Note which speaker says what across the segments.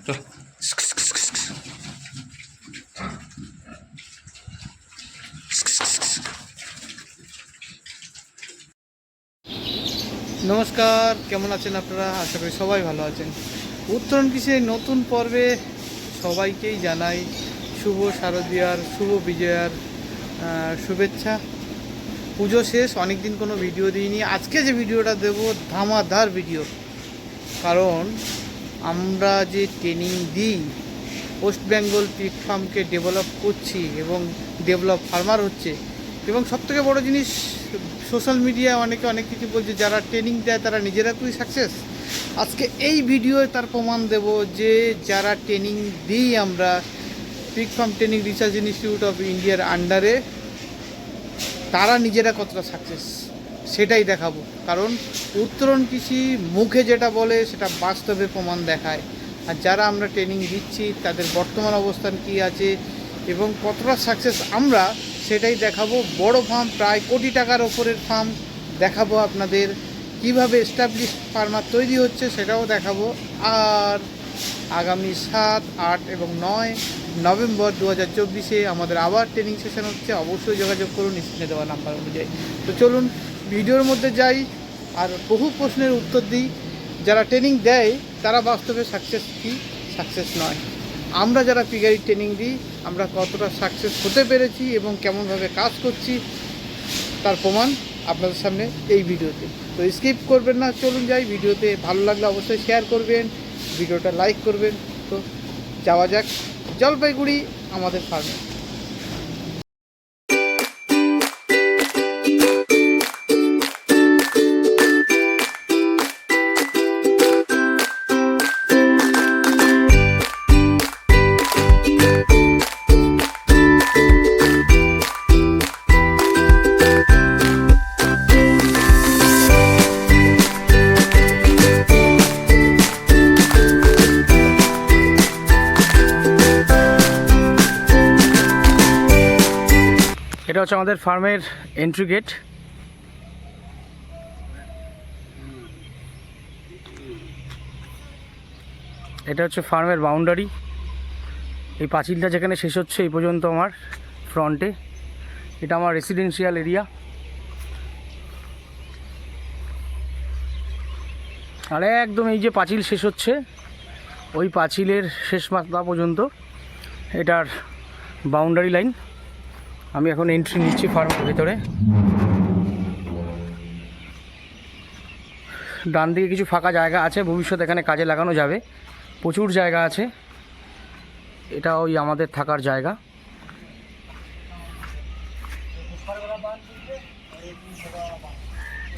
Speaker 1: নমস্কার, কেমন আছেন আপনারা? আশা করি সবাই ভালো আছেন। উত্তরণ কৃষির নতুন পর্বে সবাইকেই জানাই শুভ শারদীয়ার, শুভ বিজয়ার শুভেচ্ছা। পুজো শেষ, অনেক দিন কোনো ভিডিও দিইনি। আজকে যে ভিডিওটা দেব ধামাধার ভিডিও, কারণ আমরা যে ট্রেনিং দিই, ওয়েস্ট বেঙ্গল পিগ ফার্মকে ডেভেলপ করছি এবং ডেভেলপ ফার্মার হচ্ছে। এবং সবথেকে বড় জিনিস, সোশ্যাল মিডিয়ায় অনেকে অনেক কিছু বলছে, যারা ট্রেনিং দেয় তারা নিজেরা খুবই সাকসেস। আজকে এই ভিডিওয় তার প্রমাণ দেব যে যারা ট্রেনিং দিই আমরা pig farm training research institute of ইন্ডিয়ার আন্ডারে, তারা নিজেরা কতটা সাকসেস সেটাই দেখাবো। কারণ উত্তরণ কৃষি মুখে যেটা বলে সেটা বাস্তবে প্রমাণ দেখায়। আর যারা আমরা ট্রেনিং দিচ্ছি তাদের বর্তমান অবস্থান কী আছে এবং কতটা সাকসেস আমরা, সেটাই দেখাবো। বড় ফার্ম, প্রায় কোটি টাকার ওপরের ফার্ম দেখাবো আপনাদের। কিভাবে এস্টাবলিশ ফার্মার তৈরি হচ্ছে সেটাও দেখাবো। আর আগামী 7, 8 এবং 9 নভেম্বর 2024 আমাদের আবার ট্রেনিং সেশন হচ্ছে। অবশ্যই যোগাযোগ করুন স্ক্রিনে দেওয়া নাম্বার অনুযায়ী। তো চলুন ভিডিওর মধ্যে যাই আর বহু প্রশ্নের উত্তর দিই। যারা ট্রেনিং দেয় তারা বাস্তবে সাকসেস কি সাকসেস নয়, আমরা যারা পিগারি ট্রেনিং দিই আমরা কতটা সাকসেস হতে পেরেছি এবং কেমনভাবে কাজ করছি তার প্রমাণ আপনাদের সামনে এই ভিডিওতে। তো স্কিপ করবেন না, চলুন যাই ভিডিওতে। ভালো লাগলে অবশ্যই শেয়ার করবেন, ভিডিওটা লাইক করবেন। তো যাওয়া যাক জলপাইগুড়ি আমাদের ফার্মে। এটা হচ্ছে আমাদের ফার্মের এন্ট্রি গেট। এটা হচ্ছে ফার্মের বাউন্ডারি। এই পাঁচিলটা যেখানে শেষ হচ্ছে এই পর্যন্ত আমার ফ্রন্টে, এটা আমার রেসিডেন্সিয়াল এরিয়া। আর একদম এই যে পাঁচিল শেষ হচ্ছে, ওই পাঁচিলের শেষ মাথা পর্যন্ত এটার বাউন্ডারি লাইন। আমি এখন এন্ট্রি নিচ্ছি ফার্মের ভিতরে। ডান দিকে কিছু ফাঁকা জায়গা আছে, ভবিষ্যতে এখানে কাজে লাগানো যাবে, প্রচুর জায়গা আছে। এটা ওই আমাদের থাকার জায়গা।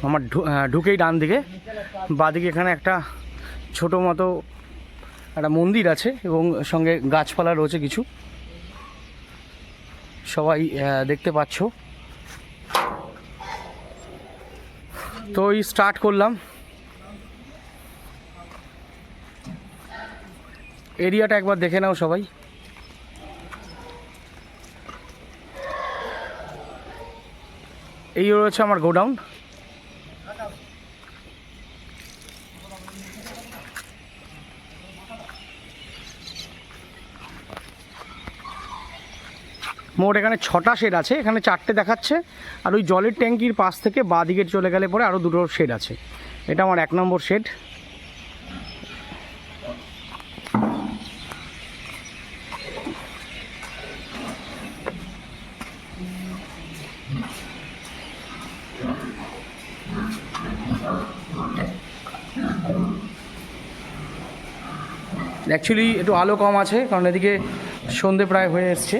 Speaker 1: আমার ঢুকেই ডান দিকে, বাঁদিকে এখানে একটা ছোটো মতো একটা মন্দির আছে এবং সঙ্গে গাছপালা রয়েছে কিছু, সবাই দেখতে পাচ্ছ। তো এই স্টার্ট করলাম। এরিয়াটা একবার দেখে নাও সবাই। এই রয়েছে আমার গোডাউন। মোট এখানে 6টা শেড আছে, এখানে 4টে দেখাচ্ছে। আর ওই জলের ট্যাঙ্কির পাশ থেকে বাঁ দিকে চলে গেলে পরে আরও 2টো শেড আছে। এটা আমার 1 নম্বর শেড। অ্যাকচুয়ালি একটু আলো কম আছে, কারণ এদিকে সন্ধে প্রায় হয়ে এসছে।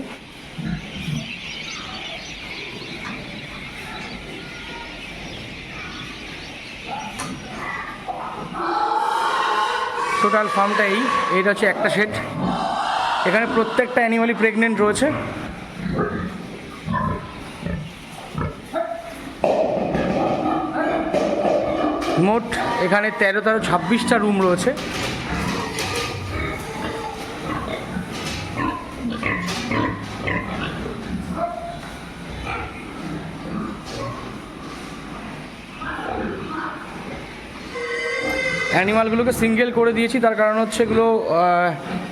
Speaker 1: টোটাল ফার্মটা এইটা হচ্ছে একটা শেড। এখানে প্রত্যেকটা অ্যানিমালই প্রেগনেন্ট রয়েছে। মোট এখানে 13-26টা রুম রয়েছে।
Speaker 2: অ্যানিমালগুলোকে সিঙ্গেল করে দিয়েছি, তার কারণ হচ্ছে এগুলো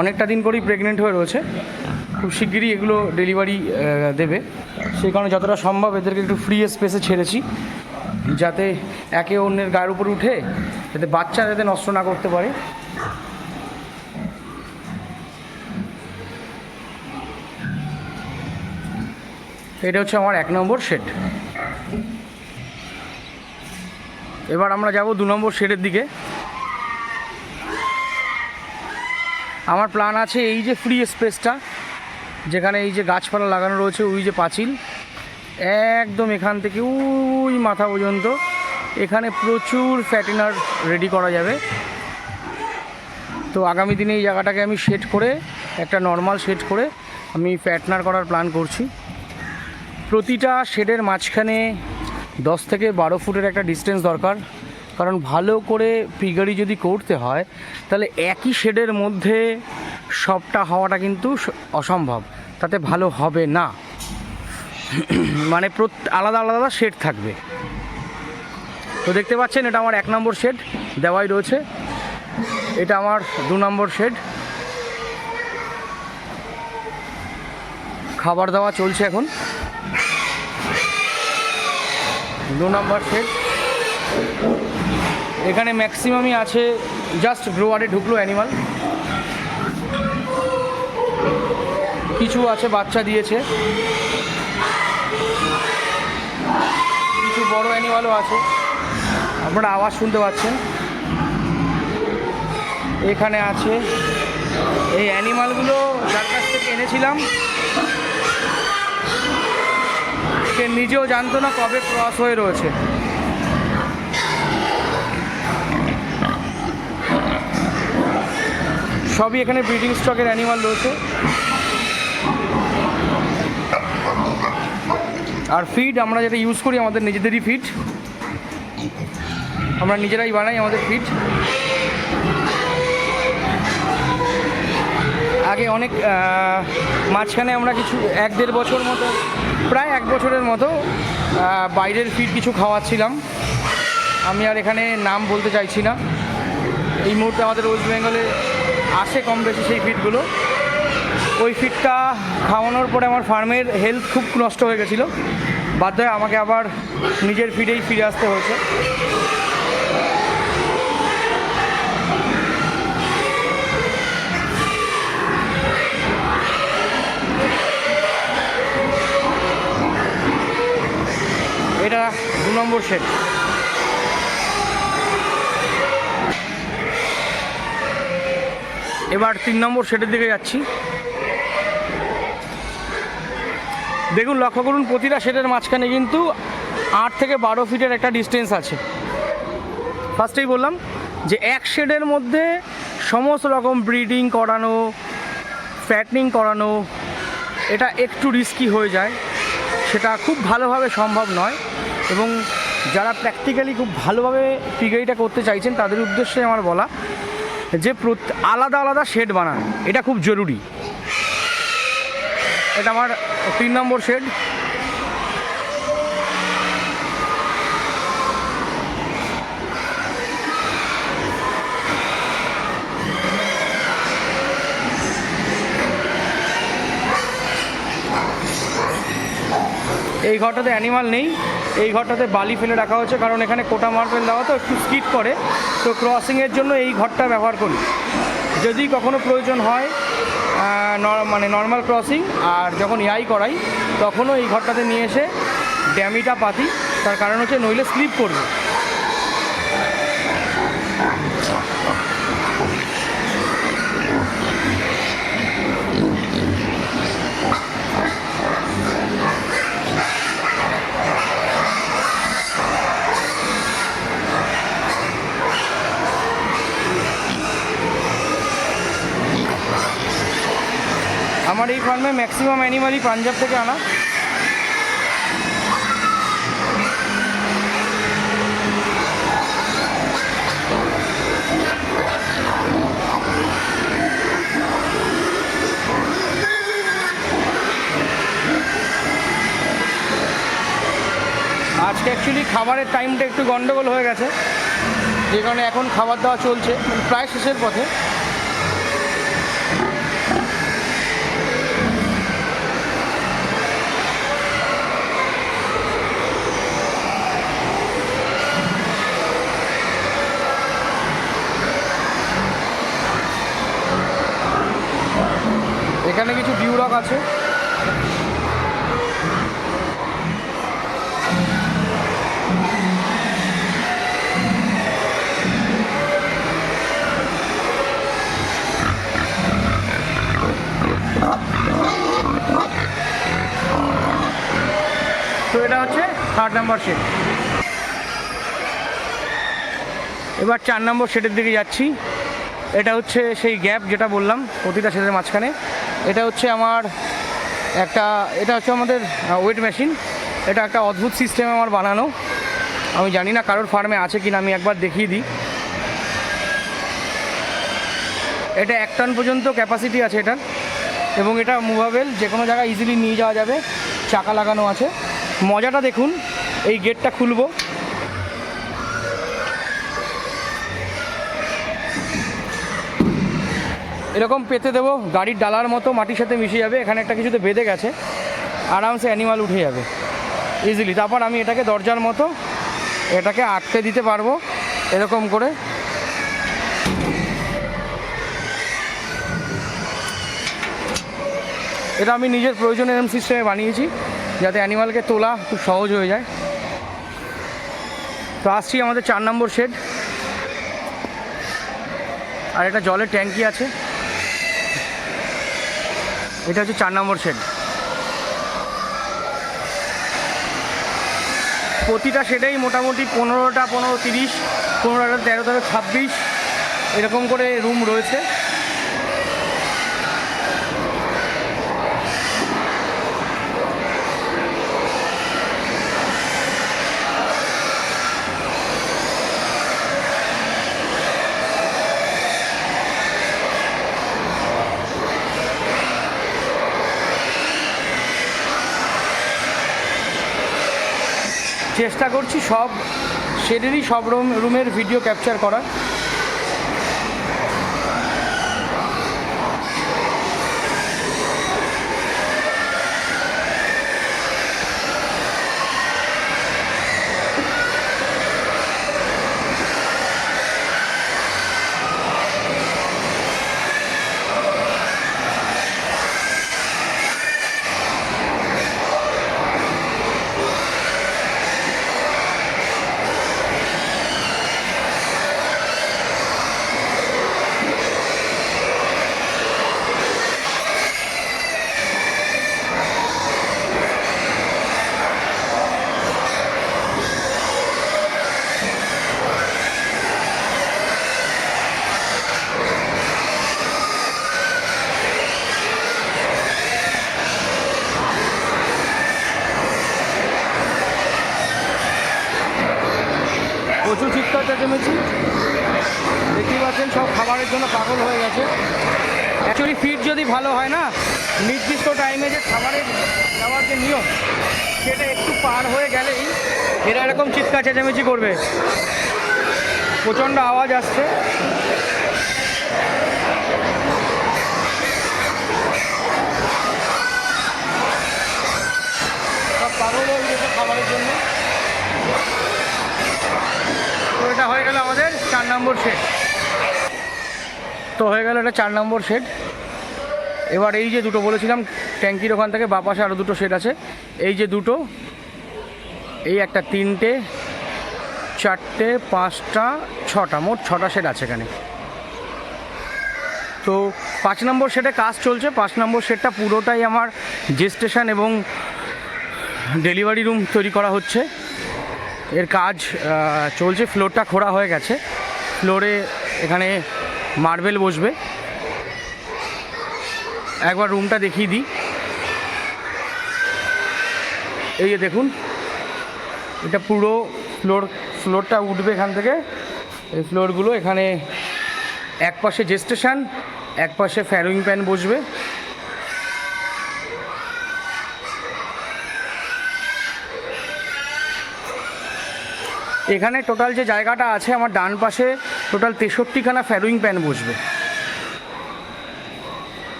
Speaker 2: অনেকটা দিন করেই প্রেগনেন্ট হয়ে রয়েছে, খুব শিগগিরই এগুলো ডেলিভারি দেবে। সেই কারণে যতটা সম্ভব এদেরকে একটু ফ্রি স্পেসে ছেড়েছি, যাতে একে অন্যের গায়ের উপর উঠে যাতে বাচ্চা যাতে নষ্ট না করতে পারে। এটা হচ্ছে আমার 1 নম্বর শেড। এবার আমরা যাব 2 নম্বর শেডের দিকে। আমার প্ল্যান আছে এই যে ফ্রি স্পেসটা, যেখানে এই যে গাছপালা লাগানো রয়েছে, ওই যে পাঁচিল একদম এখান থেকে ওই মাথা পর্যন্ত, এখানে প্রচুর ফ্যাটেনার রেডি করা যাবে। তো আগামী দিনে এই জায়গাটাকে আমি শেড করে, একটা নর্মাল শেড করে আমি ফ্যাটনার করার প্ল্যান করছি। প্রতিটা শেডের মাঝখানে 10 থেকে 12 ফুটের একটা ডিস্টেন্স দরকার, কারণ ভালো করে পিগারি যদি করতে হয় তাহলে একই শেডের মধ্যে সবটা হওয়াটা কিন্তু অসম্ভব, তাতে ভালো হবে না। মানে আলাদা আলাদা শেড থাকবে। তো দেখতে পাচ্ছেন এটা আমার 1 নম্বর শেড দেওয়াই রয়েছে, এটা আমার 2 নম্বর শেড। খাবার দাওয়া চলছে এখন। 2 নম্বর শেড, এখানে ম্যাক্সিমামই আছে জাস্ট গ্রোয়ারে ঢুকলো অ্যানিমাল, কিছু আছে বাচ্চা দিয়েছে, কিছু বড় অ্যানিমালও আছে, আপনারা আওয়াজ শুনতে পাচ্ছেন। এখানে আছে এই অ্যানিমালগুলো, যার কাছ থেকে এনেছিলাম সে নিজেও জানতো না কবে ক্রস হয়ে রয়েছে। সবই এখানে ব্রিডিং স্টকের অ্যানিমাল রয়েছে। আর ফিড আমরা যেটা ইউজ করি আমাদের নিজেদেরই ফিড, আমরা নিজেরাই বানাই আমাদের ফিড। আগে অনেক মাঝখানে আমরা কিছু 1-1.5 বছর মতো, প্রায় 1 বছরের মতো বাইরের ফিড কিছু খাওয়াচ্ছিলাম। আমি আর এখানে নাম বলতে চাইছি না। এই মুহূর্তে আমাদের ওয়েস্ট বেঙ্গলে আসে কম বেশি সেই ফিডগুলো। ওই ফিডটা খাওয়ানোর পরে আমার ফার্মের হেলথ খুব নষ্ট হয়ে গেছিলো, বাধ্য হয়ে আমাকে আবার নিজের ফিডেই ফিরে আসতে হয়েছে। এটা 2 নম্বর শেড। এবার 3 নম্বর শেডের দিকে যাচ্ছি। দেখুন, লক্ষ্য করুন প্রতিটা শেডের মাঝখানে কিন্তু 8 থেকে 12 ফিটের একটা ডিস্টেন্স আছে। ফার্স্টেই বললাম যে এক শেডের মধ্যে সমস্ত রকম ব্রিডিং করানো, ফ্যাটনিং করানো এটা একটু রিস্কি হয়ে যায়, সেটা খুব ভালোভাবে সম্ভব নয়। এবং যারা প্র্যাকটিক্যালি খুব ভালোভাবে পিগারিটা করতে চাইছেন তাদের উদ্দেশ্যে আমার বলা যে আলাদা আলাদা শেড বানান, এটা খুব জরুরি। এটা আমার 3 নম্বর শেড। এই ঘরটাতে অ্যানিমাল নেই, এই ঘরটাতে বালি ফেলে রাখা হয়েছে, কারণ এখানে কোটা মার্বেল দেওয়া তো একটু স্কিড করে, তো ক্রসিংয়ের জন্য এই ঘরটা ব্যবহার করি। যদি কখনো প্রয়োজন হয় মানে নর্মাল ক্রসিং আর যখন ইয়াই করাই তখনও এই ঘরটাতে নিয়ে এসে ড্যামিটা পাতি, তার কারণ হচ্ছে নইলে স্লিপ করবে। আমার এই ফার্মে ম্যাক্সিমাম অ্যানিমালই পাঞ্জাব থেকে আনা। আজকে অ্যাকচুয়ালি খাবারের টাইমটা একটু গন্ডগোল হয়ে গেছে, যে কারণে এখন খাবার দাওয়া চলছে, প্রায় শেষের পথে। এখানে কিছু ডিউরক আছে। তো এটা হচ্ছে 3 নম্বর শেড। এবার 4 নম্বর শেডের দিকে যাচ্ছি। এটা হচ্ছে সেই গ্যাপ যেটা বললাম প্রতিটা শেডের মাঝখানে। এটা হচ্ছে আমাদের ওয়েট মেশিন। এটা একটা অদ্ভুত সিস্টেম আমার বানানো, আমি জানি না কারোর ফার্মে আছে কিনা, আমি একবার দেখিয়ে দিই। এটা 1 টন পর্যন্ত ক্যাপাসিটি আছে এটার, এবং এটা মুভেবল, যে কোনো জায়গায় ইজিলি নিয়ে যাওয়া যাবে, চাকা লাগানো আছে। মজাটা দেখুন, এই গেটটা খুলবো, এরকম পেতে দেবো, গাড়ির ডালার মতো মাটির সাথে মিশে যাবে। এখানে একটা কিছুতে বেঁধে গেছে, আরামসে অ্যানিমাল উঠে যাবে ইজিলি। তারপর আমি এটাকে দরজার মতো এটাকে আটকে দিতে পারবো এরকম করে। এটা আমি নিজের প্রয়োজনে এরকম সিস্টেমে বানিয়েছি, যাতে অ্যানিমালকে তোলা খুব সহজ হয়ে যায়। তো আসছি আমাদের 4 নম্বর শেড। আর এটা জলের ট্যাঙ্কি আছে। এটা হচ্ছে 4 নম্বর শেড। প্রতিটা শেডেই মোটামুটি 15টা 15, 30, 15টা 13 থেকে 26 এরকম করে রুম রয়েছে। চেষ্টা করছি সব শেডেরই সব রুমের ভিডিও ক্যাপচার করার। প্রচুর চিৎকার চেঁচেমেচি, দেখতেই পাচ্ছেন সব খাবারের জন্য পাগল হয়ে গেছে। অ্যাকচুয়ালি ফিড যদি ভালো হয় না, নির্দিষ্ট টাইমে যে খাবারের দেওয়ার যে নিয়ম, সেটা একটু পার হয়ে গেলেই এরা এরকম চিৎকার চেঁচামেচি করবে। প্রচণ্ড আওয়াজ আসছে। সব পাগল হয়ে গেছে খাবারের জন্য। তো এটা হয়ে গেল আমাদের 4 নম্বর শেড। তো হয়ে গেল এটা 4 নম্বর শেড। এবার এই যে দুটো বলেছিলাম ট্যাঙ্কির ওখান থেকে বাঁ পাশে আরও দুটো শেড আছে। এই যে দুটো, এই একটা 3টে 4টে 5টা 6টা, মোট 6টা শেড আছে এখানে। তো 5 নম্বর শেডে কাজ চলছে। 5 নম্বর শেডটা পুরোটাই আমার জেস্টেশন এবং ডেলিভারি রুম তৈরি করা হচ্ছে। এর কাজ চলছে, ফ্লোরটা খোঁড়া হয়ে গেছে। ফ্লোরে এখানে মার্বেল বসবে। একবার রুমটা দেখিয়ে দিই। এই যে দেখুন, এটা পুরো ফ্লোরটা উঠবে এখান থেকে। এই ফ্লোরগুলো এখানে এক পাশে জেস্টেশন, এক পাশে ফ্যারোয়িং প্যান বসবে। এখানে টোটাল যে জায়গাটা আছে আমার ডান পাশে টোটাল 63খানা ফ্যারোয়িং প্যান বসবে।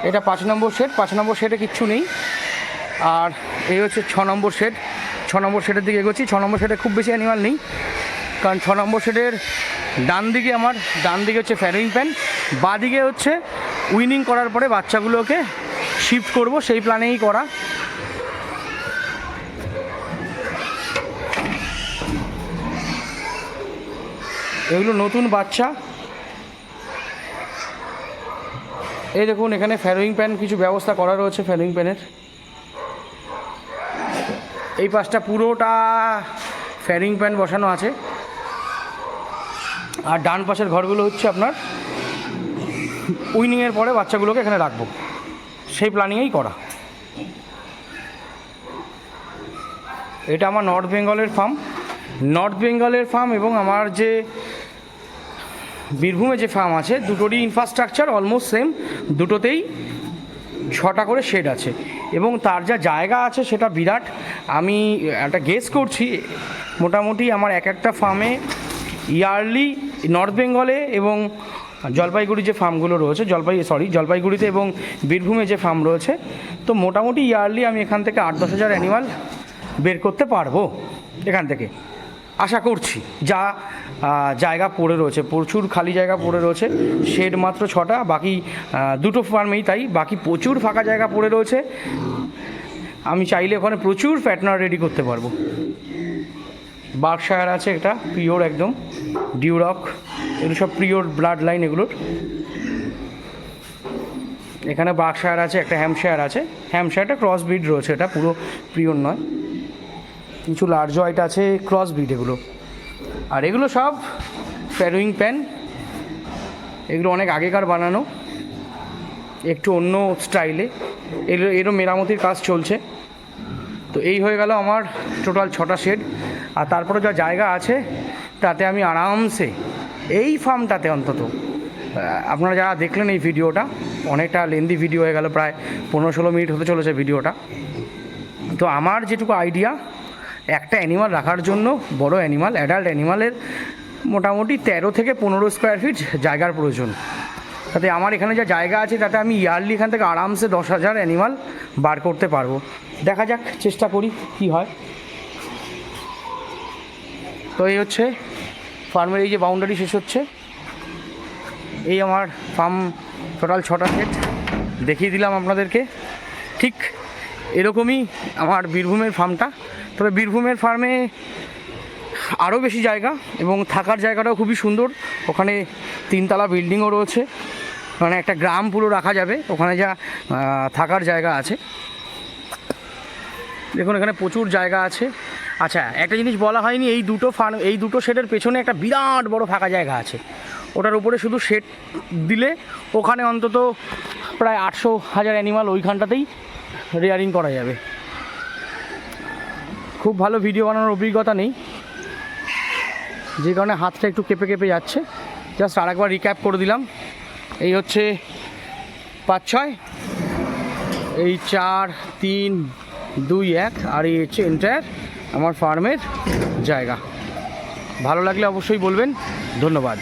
Speaker 2: এটা 5 নম্বর শেড, 5 নম্বর শেডে কিচ্ছু নেই। আর এই হচ্ছে 6 নম্বর শেড, 6 নম্বর শেডের দিকে এগোচ্ছি। 6 নম্বর শেডে খুব বেশি অ্যানিমাল নেই, কারণ 6 নম্বর শেডের ডান দিকে হচ্ছে ফ্যারোয়িং প্যান, বাঁ দিকে হচ্ছে উইনিং করার পরে বাচ্চাগুলোকে শিফট করব, সেই প্ল্যানেই করা। এগুলো নতুন বাচ্চা। এই দেখুন এখানে ফ্যারোয়িং প্যান কিছু ব্যবস্থা করা রয়েছে ফ্যারোয়িং প্যানের। এই পাশটা পুরোটা ফ্যারোয়িং প্যান বসানো আছে। আর ডান পাশের ঘরগুলো হচ্ছে আপনার উইনিংয়ের পরে বাচ্চাগুলোকে এখানে রাখবো, সেই প্ল্যানিংয়েই করা। এটা আমার নর্থ বেঙ্গলের ফার্ম এবং আমার যে বীরভূমে যে ফার্ম আছে দুটোরই ইনফ্রাস্ট্রাকচার অলমোস্ট সেম। দুটোতেই 6টা করে শেড আছে এবং তার যা জায়গা আছে সেটা বিরাট। আমি একটা গেস করছি, মোটামুটি আমার একটা ফার্মে ইয়ারলি নর্থ বেঙ্গলে এবং জলপাইগুড়ি যে ফার্মগুলো রয়েছে, জলপাইগুড়িতে এবং বীরভূমে যে ফার্ম রয়েছে, তো মোটামুটি ইয়ারলি আমি এখান থেকে 8-10 হাজার অ্যানিমাল বের করতে পারবো এখান থেকে, আশা করছি। যা জায়গা পড়ে রয়েছে, প্রচুর খালি জায়গা পড়ে রয়েছে, শেড মাত্র 6টা, বাকি দুটো ফার্মেই তাই, বাকি প্রচুর ফাঁকা জায়গা পড়ে রয়েছে। আমি চাইলে ওখানে প্রচুর ফ্যাটনার রেডি করতে পারবো। বার্কশায়ার আছে, এটা পিওর একদম ডিউরক, এগুলো সব পিওর ব্লাড লাইন এগুলোর। এখানে বার্কশায়ার আছে, একটা হ্যাম্পশায়ার আছে, হ্যাম্পশায়ারটা ক্রস ব্রিড রয়েছে, এটা পুরো পিওর নয়। কিছু লার্জ হোয়াইট আছে, ক্রস ব্রিড এগুলো। আর এগুলো সব ফ্যারোয়িং প্যান, এগুলো অনেক আগেকার বানানো, একটু অন্য স্টাইলে, এরও মেরামতির কাজ চলছে। তো এই হয়ে গেল আমার টোটাল 6টা শেড। আর তারপরে যা জায়গা আছে তাতে আমি আরামসে এই ফার্মটাতে অন্তত, আপনারা যারা দেখলেন এই ভিডিওটা, অনেকটা লেন্দি ভিডিও হয়ে গেল, প্রায় 15-16 মিনিট হতে চলেছে ভিডিওটা। তো আমার যেটুকু আইডিয়া, একটা অ্যানিমাল রাখার জন্য, বড় অ্যানিমাল, অ্যাডাল্ট অ্যানিমালের মোটামুটি 13 থেকে 15 স্কোয়ার ফিট জায়গার প্রয়োজন। তাতে আমার এখানে যা জায়গা আছে তাতে আমি ইয়ারলি এখান থেকে আরামসে 10,000 অ্যানিমাল বার করতে পারবো। দেখা যাক, চেষ্টা করি কি হয়। তো এই হচ্ছে ফার্মের এই যে বাউন্ডারি শেষ হচ্ছে, এই আমার ফার্ম টোটাল 6টা সেট দেখিয়ে দিলাম আপনাদেরকে। ঠিক এরকমই আমার বীরভূমের ফার্মটা। তবে বীরভূমের ফার্মে আরও বেশি জায়গা এবং থাকার জায়গাটাও খুবই সুন্দর। ওখানে 3তলা বিল্ডিংও রয়েছে, মানে একটা গ্রাম পুরো রাখা যাবে ওখানে, যা থাকার জায়গা আছে। দেখুন এখানে প্রচুর জায়গা আছে। আচ্ছা, একটা জিনিস বলা হয়নি, এই দুটো শেডের পেছনে একটা বিরাট বড় ফাঁকা জায়গা আছে, ওটার উপরে শুধু শেড দিলে ওখানে অন্তত প্রায় 800,000 অ্যানিমাল ওইখানটাতেই রেয়ারিং করা যাবে। খুব ভালো ভিডিও বানানোর অভিজ্ঞতা নেই, যে কারণে হাতটা একটু কেঁপে যাচ্ছে। জাস্ট আরেকবার রিক্যাপ করে দিলাম। এই হচ্ছে 5-6, এই 4, 3, 2, 1, আর এই হচ্ছে এন্টায়ার আমার ফার্মের জায়গা। ভালো লাগলে অবশ্যই বলবেন। ধন্যবাদ।